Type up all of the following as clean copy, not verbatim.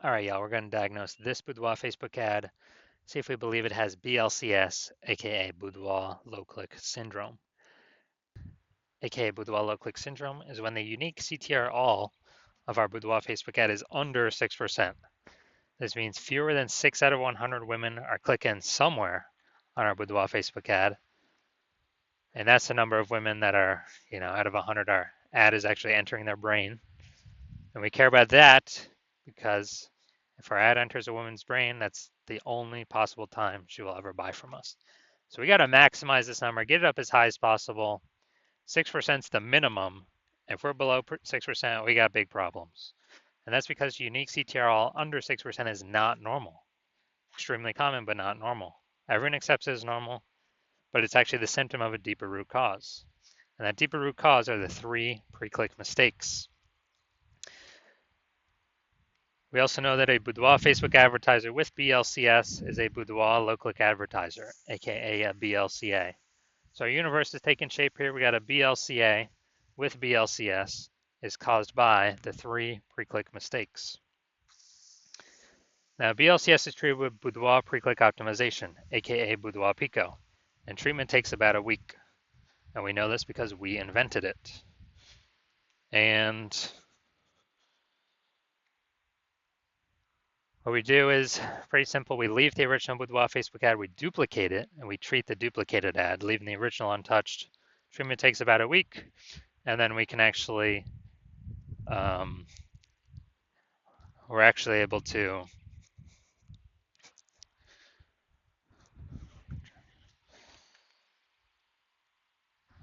All right, y'all, we're going to diagnose this Boudoir Facebook ad, see if we believe it has BLCS, aka Boudoir low-click syndrome. Aka Boudoir low-click syndrome is when the unique CTR all of our Boudoir Facebook ad is under 6%. This means fewer than 6 out of 100 women are clicking somewhere on our Boudoir Facebook ad. And that's the number of women that are, out of 100, our ad is actually entering their brain. And we care about that because if our ad enters a woman's brain, that's the only possible time she will ever buy from us. So we got to maximize this number, get it up as high as possible. 6% is the minimum. If we're below 6%, we got big problems. And that's because unique CTRL under 6% is not normal. Extremely common, but not normal. Everyone accepts it as normal, but it's actually the symptom of a deeper root cause. And that deeper root cause are the 3 pre-click mistakes. We also know that a Boudoir Facebook advertiser with BLCS is a Boudoir low-click advertiser, aka a BLCA. So our universe is taking shape here. We got a BLCA with BLCS is caused by the 3 pre-click mistakes. Now, BLCS is treated with Boudoir pre-click optimization, aka Boudoir Pico, and treatment takes about a week. And we know this because we invented it. And what we do is pretty simple. We leave the original Boudoir Facebook ad, we duplicate it, and we treat the duplicated ad, leaving the original untouched. Treatment takes about a week, and then we can actually, we're actually able to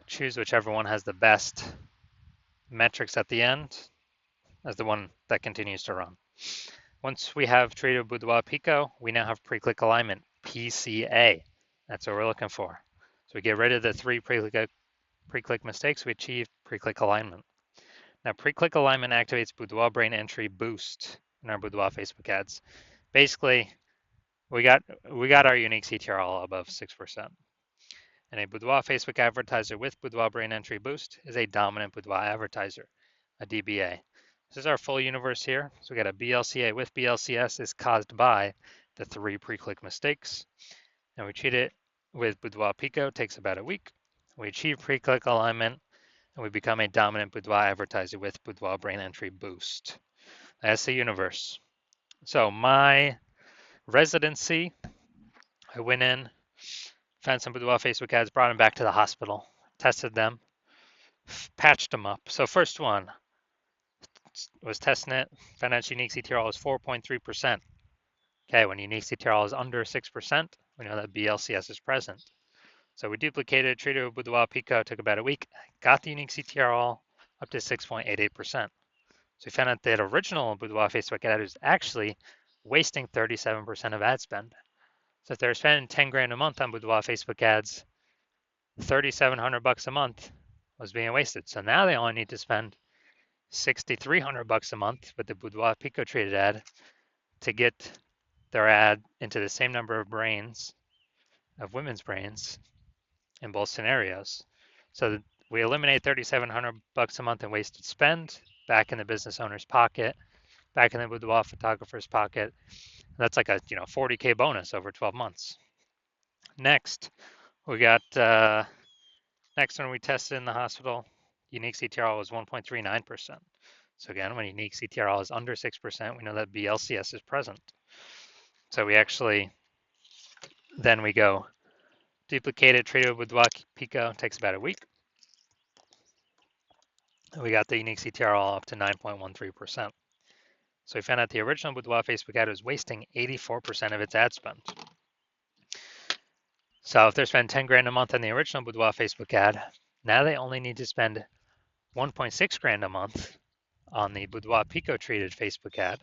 choose whichever one has the best metrics at the end as the one that continues to run. Once we have treated Boudoir Pico, we now have pre-click alignment, PCA. That's what we're looking for. So we get rid of the 3 pre-click mistakes, we achieve pre-click alignment. Now, pre-click alignment activates Boudoir brain entry boost in our Boudoir Facebook ads. Basically, we got our unique CTR all above 6%. And a Boudoir Facebook advertiser with Boudoir brain entry boost is a dominant Boudoir advertiser, a DBA. This is our full universe here. So we got a BLCA with BLCS is caused by the 3 pre-click mistakes. And we treat it with Boudoir Pico, takes about a week. We achieve pre-click alignment, and we become a dominant Boudoir advertiser with Boudoir brain entry boost. That's the universe. So my residency, I went in, found some Boudoir Facebook ads, brought them back to the hospital, tested them, patched them up. So first one, was testing it, found out unique CTRL is 4.3%. Okay, when unique CTRL is under 6%, we know that BLCS is present. So we duplicated, treated with Boudoir Pico, took about a week, got the unique CTRL up to 6.88%. So we found out that original Boudoir Facebook ad is actually wasting 37% of ad spend. So if they're spending 10 grand a month on Boudoir Facebook ads, 3,700 bucks a month was being wasted. So now they only need to spend 6,300 bucks a month with the Boudoir Pico treated ad to get their ad into the same number of brains, of women's brains, in both scenarios. So we eliminate 3,700 bucks a month in wasted spend back in the business owner's pocket, back in the Boudoir photographer's pocket. That's like a 40K bonus over 12 months. Next, we got next one we tested in the hospital. Unique CTRL was 1.39%. So again, when unique CTRL is under 6%, we know that BLCS is present. So we actually, then we go duplicate it, treat it with Boudoir Pico, takes about a week. We got the unique CTRL up to 9.13%. So we found out the original Boudoir Facebook ad was wasting 84% of its ad spend. So if they're spending 10 grand a month on the original Boudoir Facebook ad, now they only need to spend 1.6 grand a month on the Boudoir Pico treated Facebook ad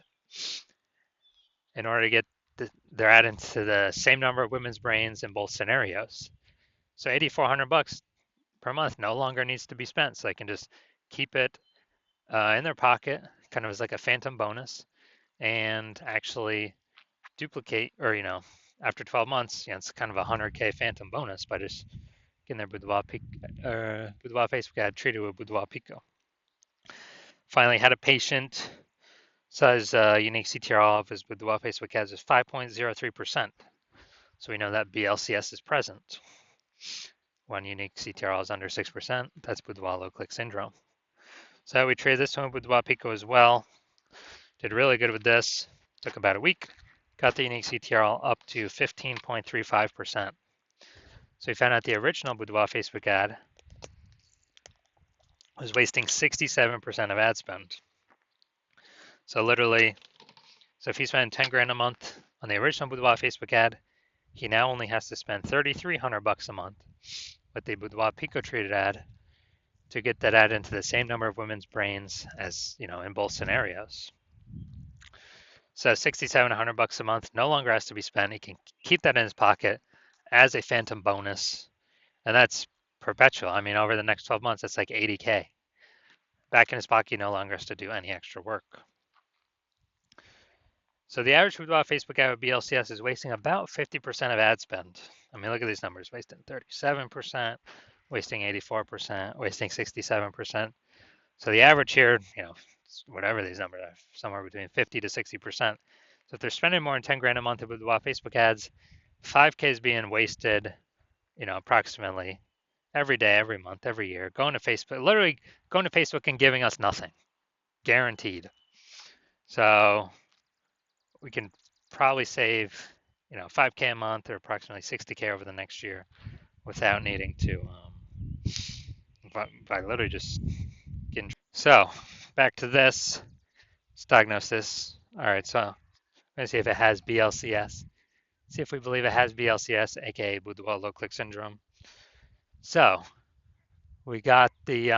in order to get their ad into the same number of women's brains in both scenarios. So 8,400 bucks per month no longer needs to be spent. So they can just keep it in their pocket, kind of as like a phantom bonus, and actually duplicate, or after 12 months, it's kind of a 100K phantom bonus by just getting their Boudoir Facebook ad treated with Boudoir Pico. Finally, had a patient Says unique CTRL of his Boudoir Facebook ads is 5.03%. So we know that BLCS is present. When unique CTRL is under 6%, that's Boudoir low click syndrome. So we traded this one with Boudoir Pico as well. Did really good with this. Took about a week. Got the unique CTRL up to 15.35%. So we found out the original Boudoir Facebook ad was wasting 67% of ad spend. So literally, if he spent 10 grand a month on the original Boudoir Facebook ad, he now only has to spend 3,300 bucks a month with the Boudoir Pico treated ad to get that ad into the same number of women's brains as, in both scenarios. So 6,700 bucks a month no longer has to be spent. He can keep that in his pocket as a phantom bonus, and that's perpetual. I mean, over the next 12 months, that's like 80K. Back in his pocket, he no longer has to do any extra work. So the average Boudoir Facebook ad with BLCS is wasting about 50% of ad spend. I mean, look at these numbers, wasting 37%, wasting 84%, wasting 67%. So the average here, whatever these numbers are, somewhere between 50 to 60%. So if they're spending more than 10 grand a month with Boudoir Facebook ads, 5K is being wasted, approximately every day, every month, every year, going to Facebook, literally going to Facebook and giving us nothing, guaranteed. So we can probably save, 5K a month or approximately 60K over the next year without needing to, by literally just getting. So back to this, let's diagnose this. All right, so I'm gonna see if it has BLCS. See if we believe it has BLCS, aka Boudoir low click syndrome. So we got the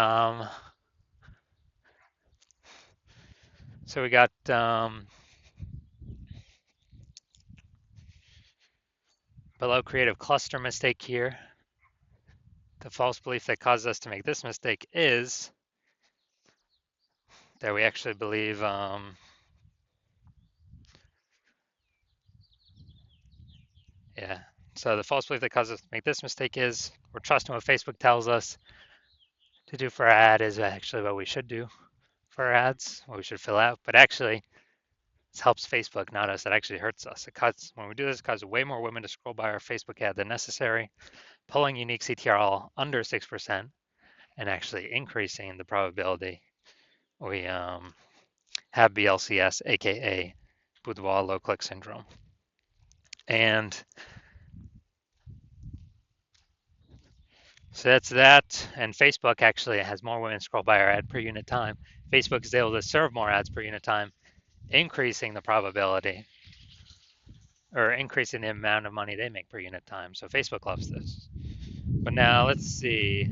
below creative cluster mistake here. The false belief that causes us to make this mistake is that we actually believe yeah. So the false belief that causes us to make this mistake is we're trusting what Facebook tells us to do for our ad is actually what we should do for our ads, what we should fill out. But actually, this helps Facebook, not us. It actually hurts us. When we do this, it causes way more women to scroll by our Facebook ad than necessary, pulling unique CTRL under 6% and actually increasing the probability we have BLCS, aka Boudoir low click syndrome. And so that's that. And Facebook actually has more women scroll by our ad per unit time. Facebook is able to serve more ads per unit time, increasing the probability or increasing the amount of money they make per unit time. So Facebook loves this. But now let's see.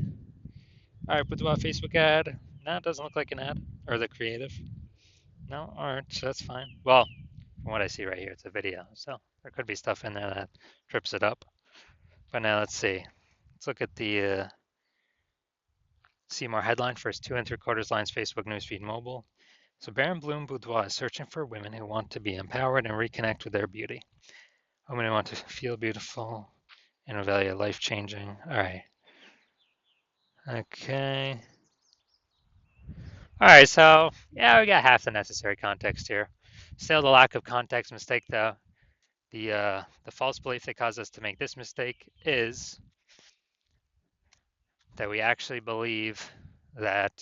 All right, Boudoir Facebook ad. No, it doesn't look like an ad or the creative. No, all right, so that's fine. Well, from what I see right here, it's a video. So there could be stuff in there that trips it up. But now let's see. Let's look at the see more headline first 2 3/4 lines Facebook newsfeed mobile. So Baron Bloom Boudoir is searching for women who want to be empowered and reconnect with their beauty. Women who want to feel beautiful and value life changing. All right. Okay. All right. So yeah, we got half the necessary context here. Still, the lack of context mistake though. The false belief that caused us to make this mistake is that we actually believe that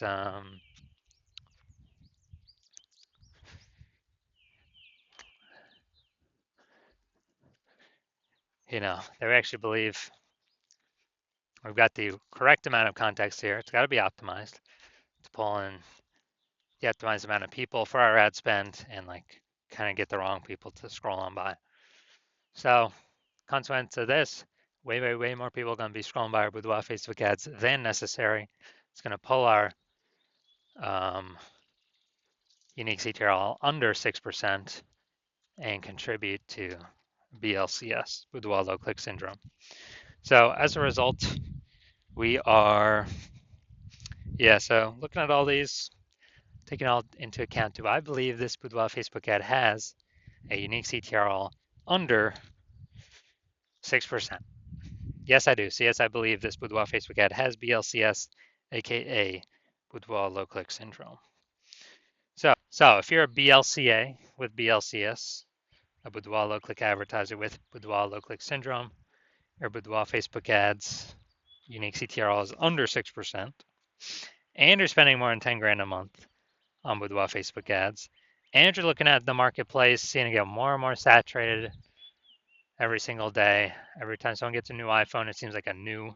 that we actually believe we've got the correct amount of context here. It's got to be optimized to pull in the optimized amount of people for our ad spend and kind of get the wrong people to scroll on by. So consequence of this, way more people are going to be scrolling by our Boudoir Facebook ads than necessary. It's going to pull our unique CTRL under 6% and contribute to BLCS, Boudoir low click syndrome. So as a result, we are, so looking at all these, taking all into account, do I believe this Boudoir Facebook ad has a unique CTRL under 6%? Yes, I do. So yes, I believe this Boudoir Facebook ad has BLCS, aka Boudoir low click syndrome. So if you're a BLCA with BLCS, a Boudoir low click advertiser with Boudoir low click syndrome, or Boudoir Facebook ads, unique CTRL is under 6%, and you're spending more than 10 grand a month on Boudoir Facebook ads, and you're looking at the marketplace, seeing it get more and more saturated every single day. Every time someone gets a new iPhone, it seems like a new,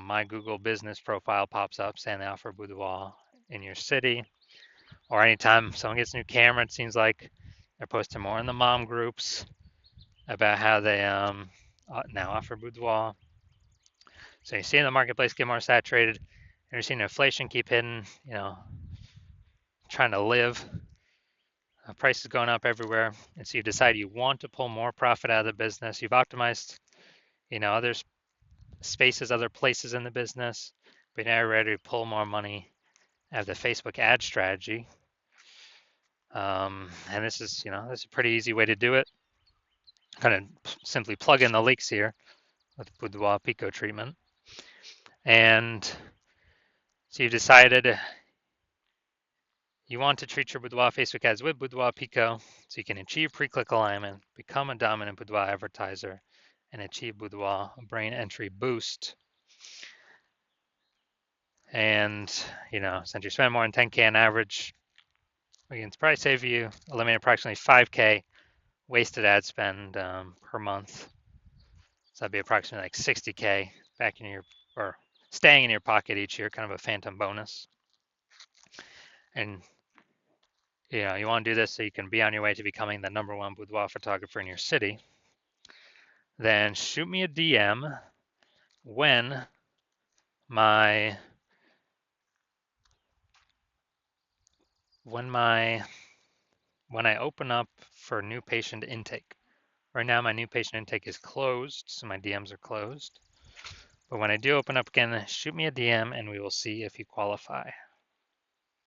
my Google business profile pops up saying they offer Boudoir in your city. Or anytime someone gets a new camera, it seems like they're posting more in the mom groups about how they now offer Boudoir. So you're seeing the marketplace get more saturated, and you're seeing inflation keep hitting, trying to live. Prices going up everywhere, and so you decide you want to pull more profit out of the business. You've optimized, other spaces, other places in the business, but now you're ready to pull more money out of the Facebook ad strategy. And this is a pretty easy way to do it. Kind of simply plug in the leaks here with Boudoir Pico treatment. And so you've decided you want to treat your Boudoir Facebook ads with Boudoir Pico so you can achieve pre-click alignment, become a dominant Boudoir advertiser, and achieve Boudoir brain entry boost. And, since you spend more than 10K on average, we can probably save you, eliminate approximately 5K wasted ad spend per month. So that'd be approximately like 60K back in or staying in your pocket each year, kind of a phantom bonus. And you want to do this so you can be on your way to becoming the #1 boudoir photographer in your city. Then shoot me a DM when I open up for new patient intake. Right now my new patient intake is closed, so my DMs are closed. But when I do open up again, shoot me a DM and we will see if you qualify.